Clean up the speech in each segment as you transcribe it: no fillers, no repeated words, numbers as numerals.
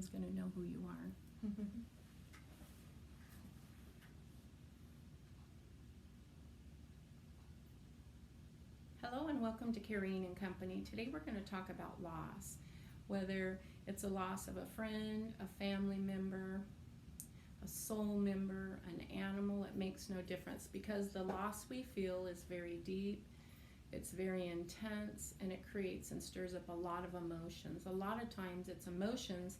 is going to know who you are. Hello and welcome to Carine and Company. Today we're going to talk about loss, whether it's a loss of a friend, a family member, a soul member, an animal. It makes no difference because the loss we feel is very deep, it's very intense, and it creates and stirs up a lot of emotions. A lot of times it's emotions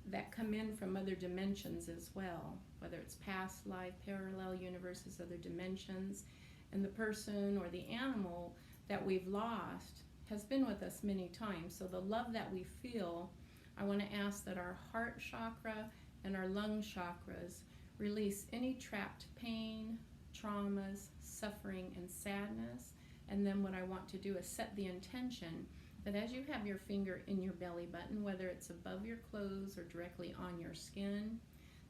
that come in from other dimensions as well, whether it's past life, parallel universes, other dimensions. And the person or the animal that we've lost has been with us many times. So the love that we feel, I want to ask that our heart chakra and our lung chakras release any trapped pain, traumas, suffering, and sadness. And then what I want to do is set the intention that as you have your finger in your belly button, whether it's above your clothes or directly on your skin,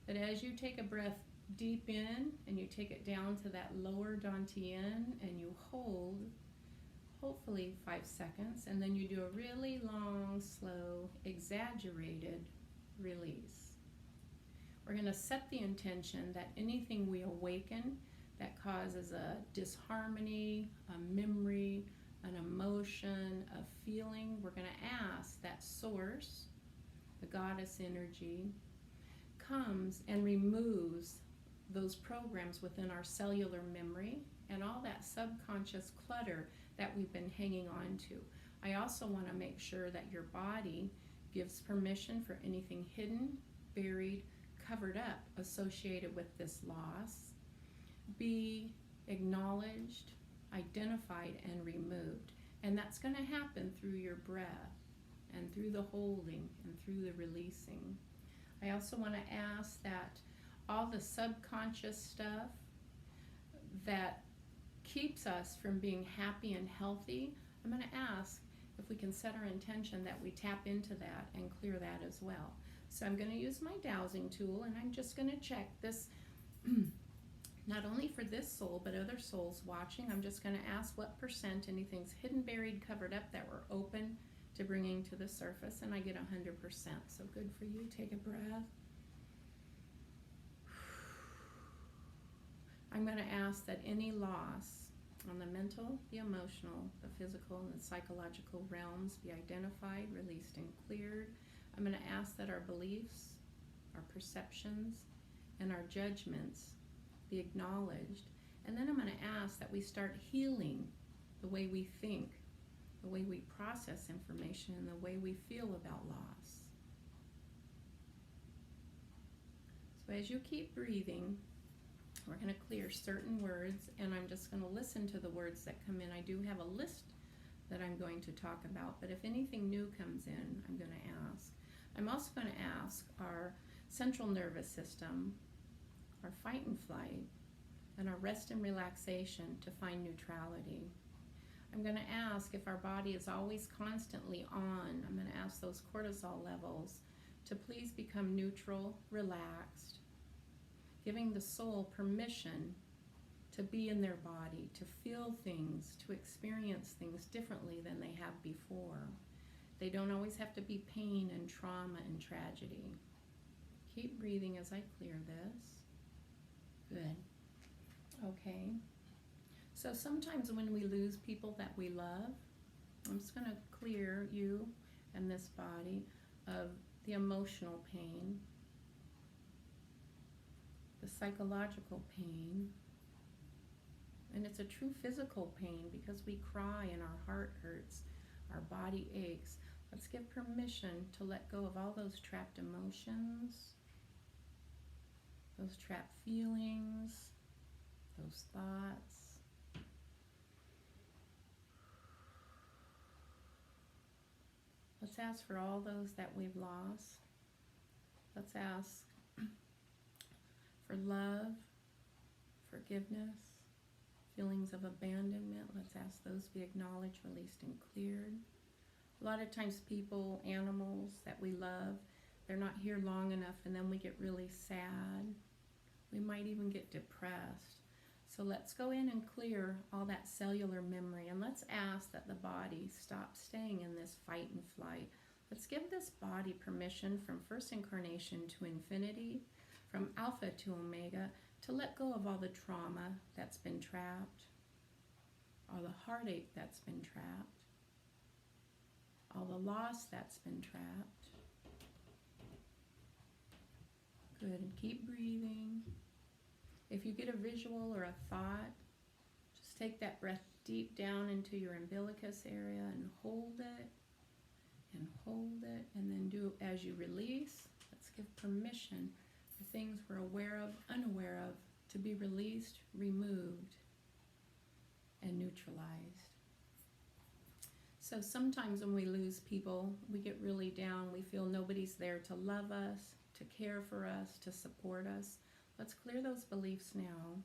that as you take a breath deep in and you take it down to that lower dantian and you hold, hopefully 5 seconds, and then you do a really long, slow, exaggerated release. We're going to set the intention that anything we awaken that causes a disharmony, a memory, an emotion, a feeling, we're going to ask that source, the goddess energy, comes and removes those programs within our cellular memory and all that subconscious clutter that we've been hanging on to. I also want to make sure that your body gives permission for anything hidden, buried, covered up associated with this loss be acknowledged, identified, and removed. And that's going to happen through your breath and through the holding and through the releasing. I also want to ask that all the subconscious stuff that keeps us from being happy and healthy, I'm going to ask if we can set our intention that we tap into that and clear that as well. So I'm going to use my dowsing tool and I'm just going to check this not only for this soul, but other souls watching. I'm just going to ask what percent anything's hidden, buried, covered up that we're open to bringing to the surface, and I get 100%. So good for you. Take a breath. I'm going to ask that any loss on the mental, the emotional, the physical, and the psychological realms be identified, released, and cleared. I'm going to ask that our beliefs, our perceptions, and our judgments be acknowledged. And then I'm going to ask that we start healing the way we think, the way we process information, and the way we feel about loss. So as you keep breathing, we're going to clear certain words, and I'm just going to listen to the words that come in. I do have a list that I'm going to talk about, but if anything new comes in, I'm going to ask. I'm also going to ask our central nervous system, our fight and flight, and our rest and relaxation to find neutrality. I'm going to ask if our body is always constantly on. I'm going to ask those cortisol levels to please become neutral, relaxed, giving the soul permission to be in their body, to feel things, to experience things differently than they have before. They don't always have to be pain and trauma and tragedy. Keep breathing as I clear this. Good. Okay. So sometimes when we lose people that we love, I'm just going to clear you and this body of the emotional pain, the psychological pain, and it's a true physical pain because we cry and our heart hurts, our body aches. Let's give permission to let go of all those trapped emotions, those trapped feelings, those thoughts. Let's ask for all those that we've lost. Let's ask for love, forgiveness, feelings of abandonment. Let's ask those be acknowledged, released, and cleared. A lot of times people, animals that we love, they're not here long enough and then we get really sad. We might even get depressed. So let's go in and clear all that cellular memory, and let's ask that the body stop staying in this fight and flight. Let's give this body permission from first incarnation to infinity, from alpha to omega, to let go of all the trauma that's been trapped, all the heartache that's been trapped, all the loss that's been trapped. Good, and keep breathing. If you get a visual or a thought, just take that breath deep down into your umbilicus area and hold it, and then do as you release. Let's give permission for things we're aware of, unaware of, to be released, removed, and neutralized. So sometimes when we lose people, we get really down. We feel nobody's there to love us, to care for us, to support us. Let's clear those beliefs now.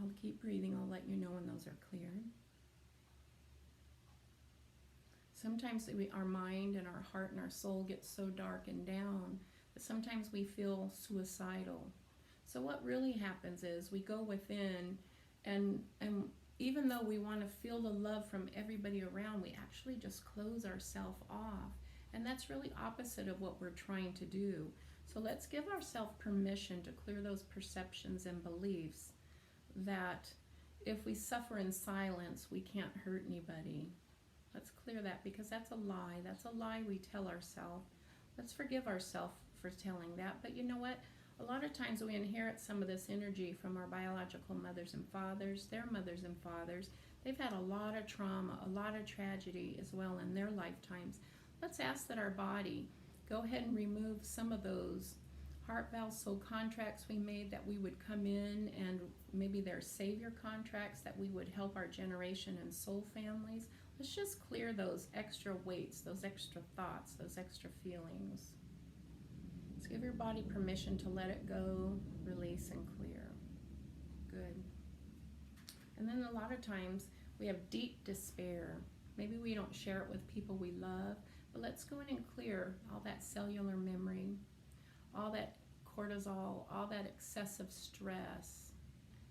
I'll keep breathing. I'll let you know when those are cleared. Sometimes our mind and our heart and our soul get so dark and down that sometimes we feel suicidal. So what really happens is we go within, and even though we want to feel the love from everybody around, we actually just close ourselves off. And that's really opposite of what we're trying to do. So let's give ourselves permission to clear those perceptions and beliefs that if we suffer in silence, we can't hurt anybody. Let's clear that, because that's a lie. That's a lie we tell ourselves. Let's forgive ourselves for telling that. But you know what? A lot of times we inherit some of this energy from our biological mothers and fathers, their mothers and fathers. They've had a lot of trauma, a lot of tragedy as well in their lifetimes. Let's ask that our body go ahead and remove some of those heart, valve, soul contracts we made, that we would come in, and maybe they're savior contracts, that we would help our generation and soul families. Let's just clear those extra weights, those extra thoughts, those extra feelings. Let's give your body permission to let it go, release, and clear. Good. And then a lot of times we have deep despair. Maybe we don't share it with people we love, but let's go in and clear all that cellular memory, all that cortisol, all that excessive stress.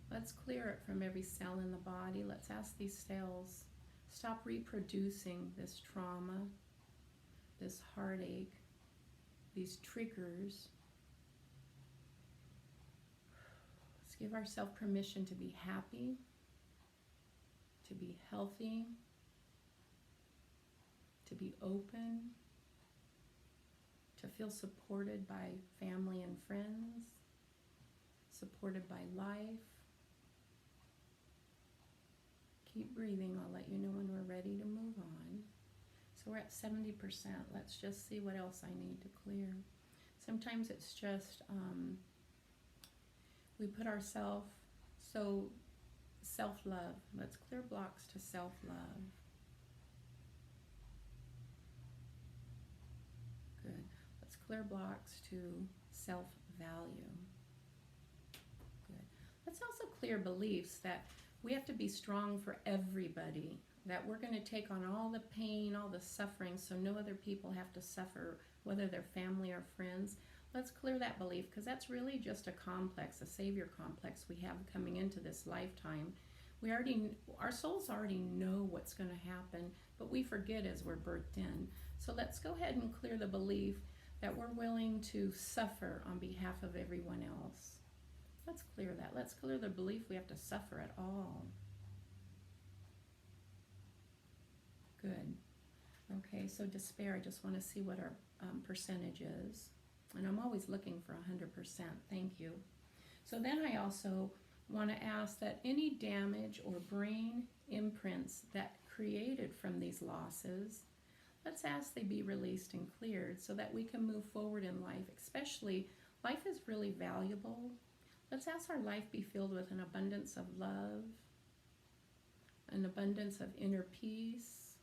Let's clear it from every cell in the body. Let's ask these cells, stop reproducing this trauma, this heartache, these triggers. Let's give ourselves permission to be happy, to be healthy, to be open, to feel supported by family and friends, supported by life. Keep breathing. I'll let you know when we're ready to move on. So we're at 70%. Let's just see what else I need to clear. Sometimes it's just we put ourselves, so self-love. Let's clear blocks to self-love. Good. Let's clear blocks to self-value. Good. Let's also clear beliefs that we have to be strong for everybody, that we're going to take on all the pain, all the suffering, so no other people have to suffer, whether they're family or friends. Let's clear that belief, because that's really just a complex, a savior complex we have coming into this lifetime. Our souls already know what's going to happen, but we forget as we're birthed in. So let's go ahead and clear the belief that we're willing to suffer on behalf of everyone else. Let's clear that. Let's clear the belief we have to suffer at all. Good. Okay, so despair, I just want to see what our percentage is. And I'm always looking for 100%. Thank you. So then I also want to ask that any damage or brain imprints that created from these losses, let's ask they be released and cleared so that we can move forward in life. Especially, life is really valuable. Let's ask our life be filled with an abundance of love, an abundance of inner peace,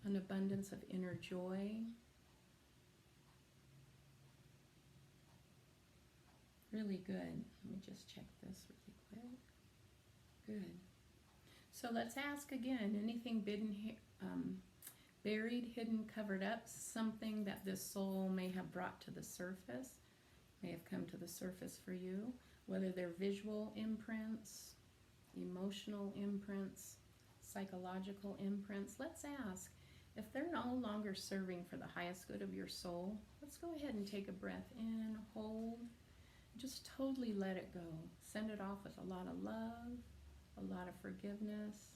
an abundance of inner joy. Really good. Let me just check this really quick. Good. So let's ask again, anything buried, hidden, covered up, something that this soul may have brought to the surface, may have come to the surface for you, whether they're visual imprints, emotional imprints, psychological imprints, let's ask if they're no longer serving for the highest good of your soul. Let's go ahead and take a breath in, hold, just totally let it go. Send it off with a lot of love, a lot of forgiveness.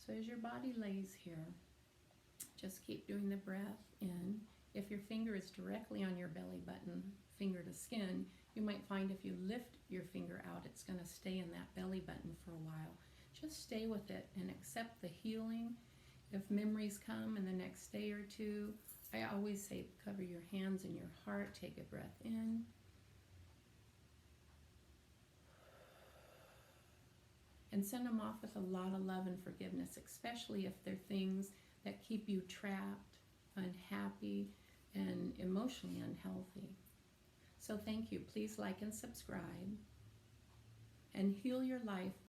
So as your body lays here, just keep doing the breath in. If your finger is directly on your belly button, finger to skin, you might find if you lift your finger out, it's going to stay in that belly button for a while. Just stay with it and accept the healing. If memories come in the next day or two, I always say cover your hands and your heart, take a breath in. And send them off with a lot of love and forgiveness, especially if they're things that keep you trapped, unhappy, and emotionally unhealthy. So thank you. Please like and subscribe and heal your life